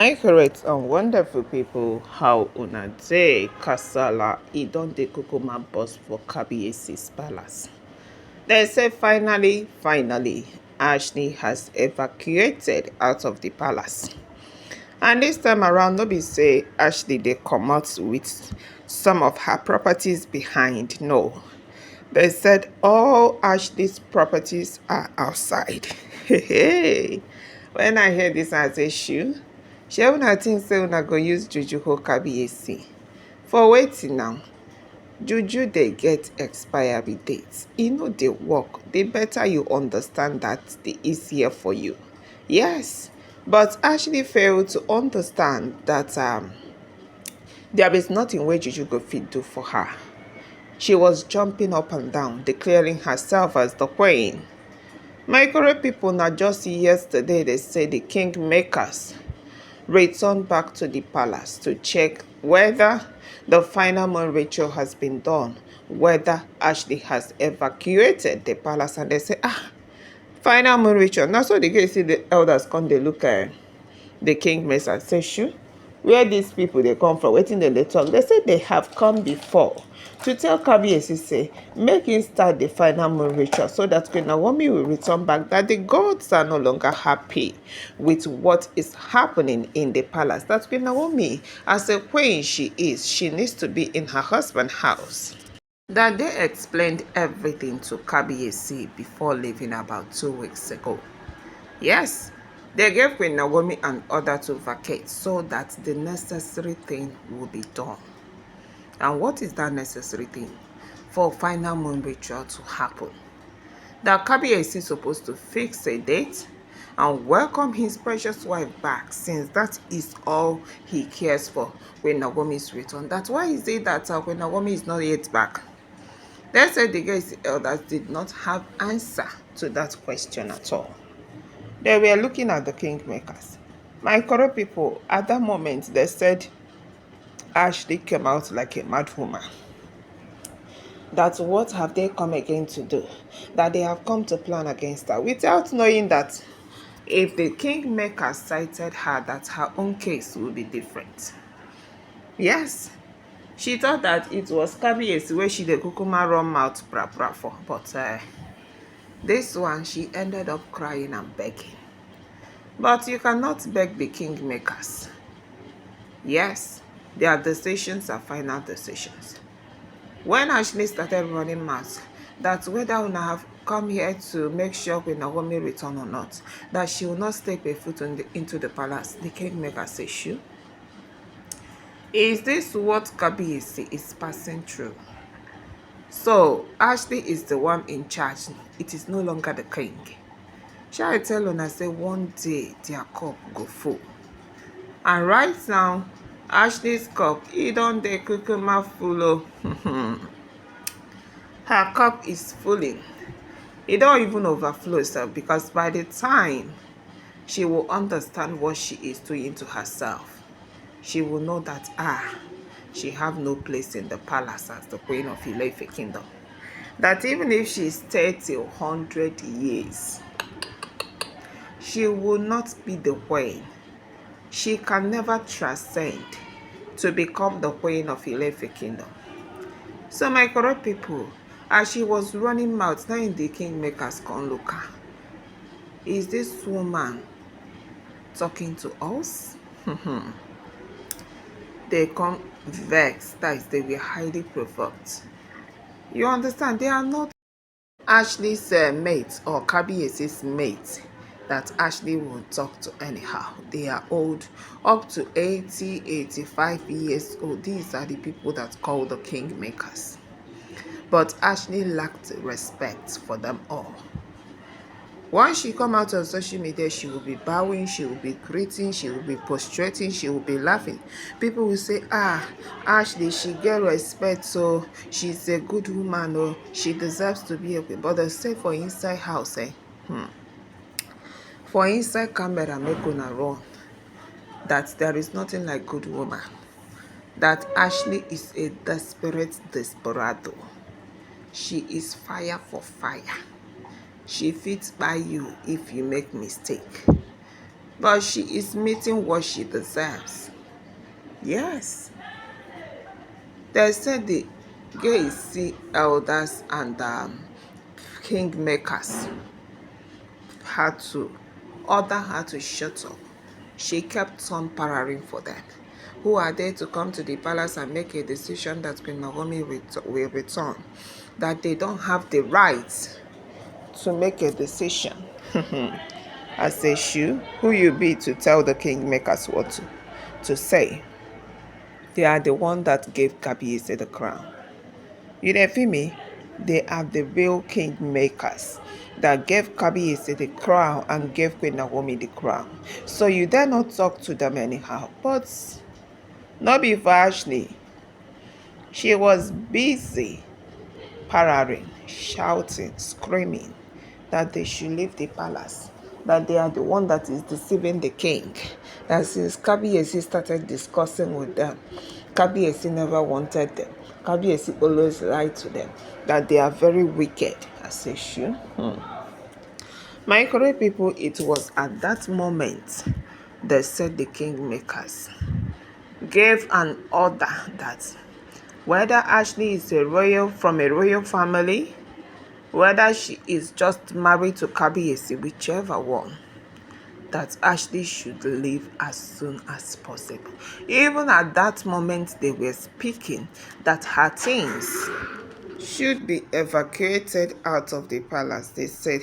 My correct and wonderful people, how una day kasala e don dey kukuma bus for Kabiyesi's palace. They say finally, Ashley has evacuated out of the palace. And this time around, no be say Ashley dey comot with some of her properties behind. No. They said all Ashley's properties are outside. Hey, when I hear this, I say, shoo. Shey una think say una go use juju hold Kabiyesi? For wetin now? Juju dey get expiry date. E no dey work. The better you understand that, the easier for you. Yes, but Ashley failed to understand that there is nothing wey juju go fit do for her. She was jumping up and down, declaring herself as the queen. My correct people, na just yesterday they say the kingmakers returned back to the palace to check whether the final moon ritual has been done, whether Ashley has evacuated the palace. And they say, final moon ritual. Now so they get see the elders come, they look at the kingmakers, say, shoo, where these people they come from, wetin dem dey talk. They say they have come before to tell Kabiyesi say make him start the final moon ritual so that Queen Naomi will return back, that the gods are no longer happy with what is happening in the palace, that Queen Naomi, as a queen she is, she needs to be in her husband's house. That they explained everything to Kabiyesi before leaving about 2 weeks ago. Yes, they gave Queen Naomi an order to vacate so that the necessary thing will be done. And what is that necessary thing? For final moon ritual to happen. That Kabiyesi is supposed to fix a date and welcome his precious wife back, since that is all he cares for when Naomi's return. That's why is it that when Naomi is not yet back? They said the guys elders did not have answer to that question at all. They were looking at the kingmakers. My correct people, at that moment, they said Ashley came out like a mad woman. That what have they come again to do? That they have come to plan against her, without knowing that if the kingmaker cited her, that her own case will be different. Yes, she thought that it was Kabiyesi where she the kukuma run mouth bra for, but this one she ended up crying and begging. But you cannot beg the kingmakers. Yes, their decisions are final decisions. When Ashley started running mouth, that whether una have come here to make sure Queen Naomi return or not, that she will not step a foot into the palace, the kingmaker says, "Shoo, is this what Kabiyesi is passing through?" So Ashley is the one in charge. It is no longer the king. Shall I tell una say one day their cup go full? And right now, Ashley's cup, e don dey kukuma full o. Her cup is fulling. It don't even overflow itself, because by the time she will understand what she is doing to herself, she will know that she have no place in the palace as the queen of Ileife kingdom. That even if she stays till 100 years, she will not be the queen. She can never transcend to become the queen of Ileife kingdom. So my correct people, as she was running mouth, now in the kingmakers come look her. Is this woman talking to us? They come vexed, that is, they were highly provoked. You understand? They are not Ashley's mates or Kabiyesi's mates that Ashley will talk to anyhow. They are old, up to 80, 85 years old. These are the people that call the kingmakers. But Ashley lacked respect for them all. Once she come out on social media, she will be bowing, she will be greeting, she will be prostrating, she will be laughing. People will say, Ashley, she get respect, so she's a good woman, or she deserves to be a queen. But they say for inside house, for inside camera, make una run, that there is nothing like good woman. That Ashley is a desperate desperado. She is fire for fire. She fits by you if you make mistake. but she is meeting what she deserves. Yes. They said the Gréat elders and kingmakers had to order her to shut up. She kept on pararing for them. Who are they to come to the palace and make a decision that Queen Naomi will return? That they don't have the right to make a decision. I say, "Shoo, who you be to tell the kingmakers what to say? They are the one that gave Kabiyesi the crown. You dey feel me? They are the real kingmakers that gave Kabiyesi the crown and gave Queen Naomi the crown. So you dare not talk to them anyhow. But not be for Ashley. She was busy pararing, shouting, screaming that they should leave the palace, that they are the one that is deceiving the king. That since Kabiyesi started discussing with them, Kabiyesi never wanted them. Kabiyesi always lied to them, that they are very wicked. I say, sure. My correct people, it was at that moment they said the kingmakers gave an order that whether Ashley is from a royal family, whether she is just married to Kabiyesi, whichever one, that Ashley should leave as soon as possible. Even at that moment, they were speaking that her things should be evacuated out of the palace. They said,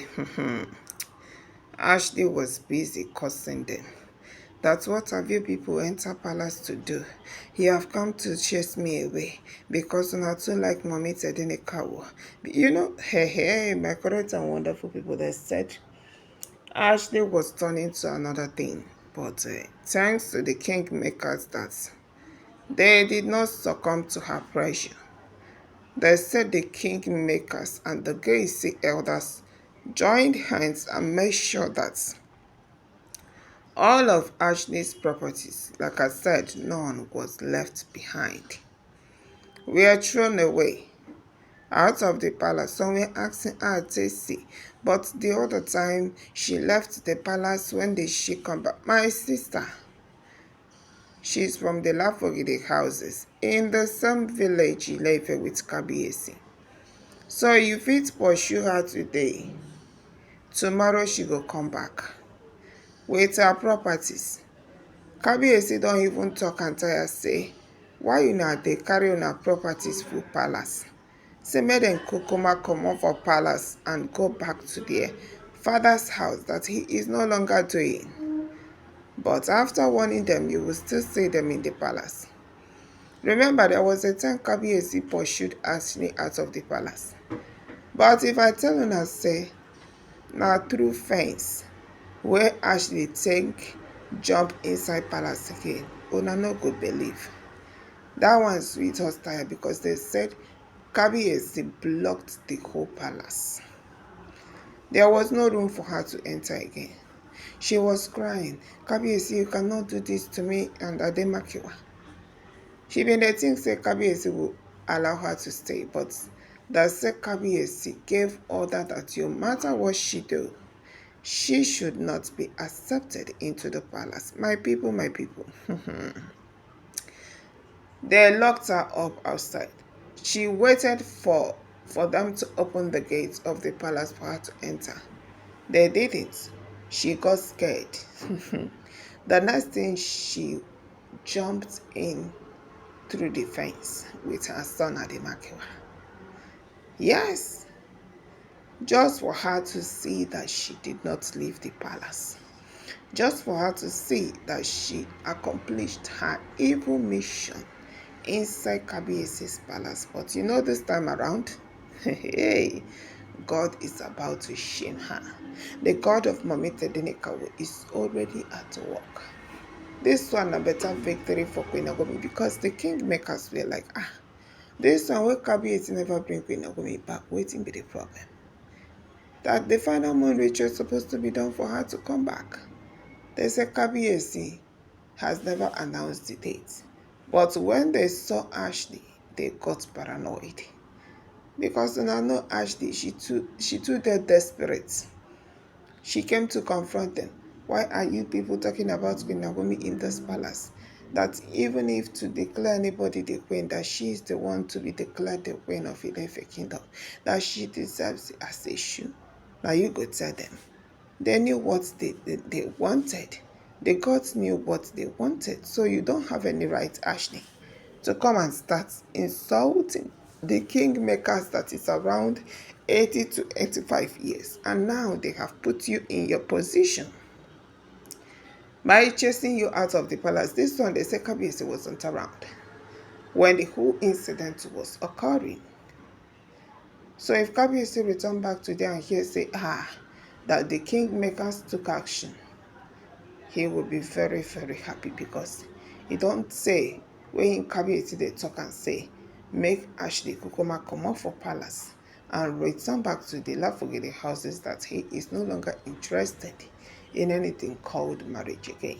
Ashley was busy cursing them. That's what have you people enter palace to do? You have come to chase me away because you not too like mommy said in a cow. You know, hey, my correct and wonderful people, they said Ashley was turning to another thing. But thanks to the kingmakers that they did not succumb to her pressure. They said the kingmakers and the Gréat elders joined hands and made sure that all of Ashley's properties, like I said, none was left behind, were thrown away out of the palace. Some were asking her to see, but the other time she left the palace, when did she come back? My sister, she's from the Lafogide houses in the same village Ileife with Kabiyesi. So you fit pursue her today, tomorrow she go come back with her properties. Kabiyesi don even talk and tire say, why una dey carry una properties full palace? Say make dem kukuma comot for palace and go back to their father's house that he is no longer doing. But after warning them, you will still see them in the palace. Remember, there was a time Kabiyesi pursued Ashley out of the palace. But if I tell una say, na through fence where Ashley take jump inside palace again, una no go believe. That one sweet us tire because they said Kabiyesi blocked the whole palace. There was no room for her to enter again. She was crying, Kabiyesi, you cannot do this to me and Ademakiwa. She been the think say Kabiyesi will allow her to stay, but that said Kabiyesi gave order that no matter what she do, she should not be accepted into the palace. My people, my people. They locked her up outside. She waited for them to open the gates of the palace for her to enter. They didn't. She got scared. The next thing, she jumped in through the fence with her son Ademakiwa. Yes, just for her to see that she did not leave the palace. Just for her to see that she accomplished her evil mission inside Kabiyesi's palace. But you know, this time around, hey, God is about to shame her. The God of Mami Tedenekawo is already at work. This one a better victory for Queen Naomi because the kingmakers were like, this one where Kabiyesi never bring Queen Naomi back, waiting be the problem. That the final moon ritual is supposed to be done for her to come back. They said Kabiyesi has never announced the date. But when they saw Ashley, they got paranoid. Because when I know Ashley, she too dead desperate. She came to confront them. Why are you people talking about Queen Naomi in this palace? That even if to declare anybody the queen, that she is the one to be declared the queen of Ilefe kingdom, that she deserves it as a shoe. Now you go tell them. They knew what they wanted. The gods knew what they wanted. So you don't have any right, Ashley, to come and start insulting the kingmakers that is around 80 to 85 years. And now they have put you in your position by chasing you out of the palace. This one, they say Kabiyesi wasn't around when the whole incident was occurring. So if Kabiyesi returned back today and here say, that the kingmakers took action, he will be very, very happy, because he don't say, when Kabiyesi they talk and say, make Ashley Kukuma come up for palace and return back to the Lafogede houses, that he is no longer interested in anything called marriage again.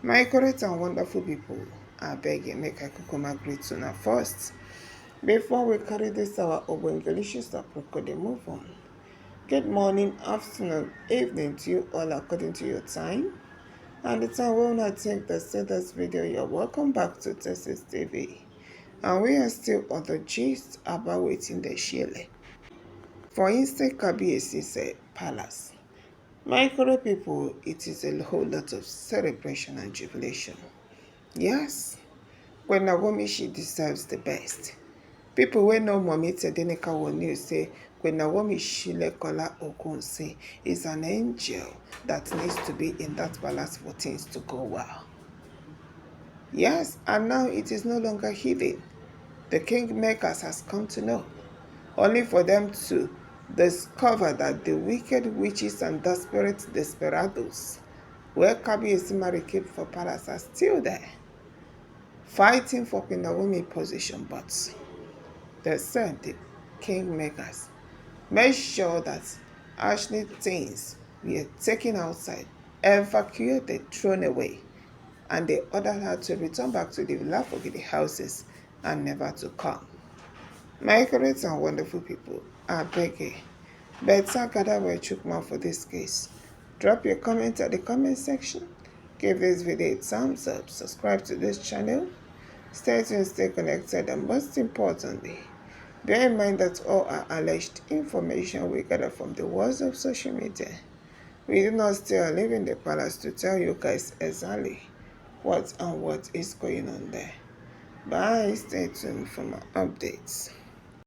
My correct and wonderful people, I beg you, make I Kukuma greet una first. Before we carry this our Ogunwusi approach, they move on. Good morning, afternoon, evening to you all according to your time. And the time when I take the say this video, you're welcome back to Texas TV. And we are still on the gist about waiting the shele. For instance, Kabiyesi's palace. My fellow people, it is a whole lot of celebration and jubilation. Yes, when Naomi, she deserves the best. People wey know Mommy Tedeneka News say Queen Naomi Shilekola Ogunwusi is an angel that needs to be in that palace for things to go well. Yes, and now it is no longer hidden. The Kingmakers has come to know, only for them to discover that the wicked witches and desperate desperados where Kabiyesi married keep for palace are still there, fighting for Queen Naomi position, but they said the Kingmakers made sure that Ashley things were taken outside, evacuated, thrown away, and they ordered her to return back to the Lafogede houses and never to come. My correct and wonderful people, I beg you, better gather where chukma for this case. Drop your comment at the comment section. Give this video a thumbs up. Subscribe to this channel. Stay tuned, stay connected, and most importantly, bear in mind that all our alleged information we gather from the walls of social media. We do not stay or live in the palace to tell you guys exactly what is going on there. Bye. Stay tuned for more updates.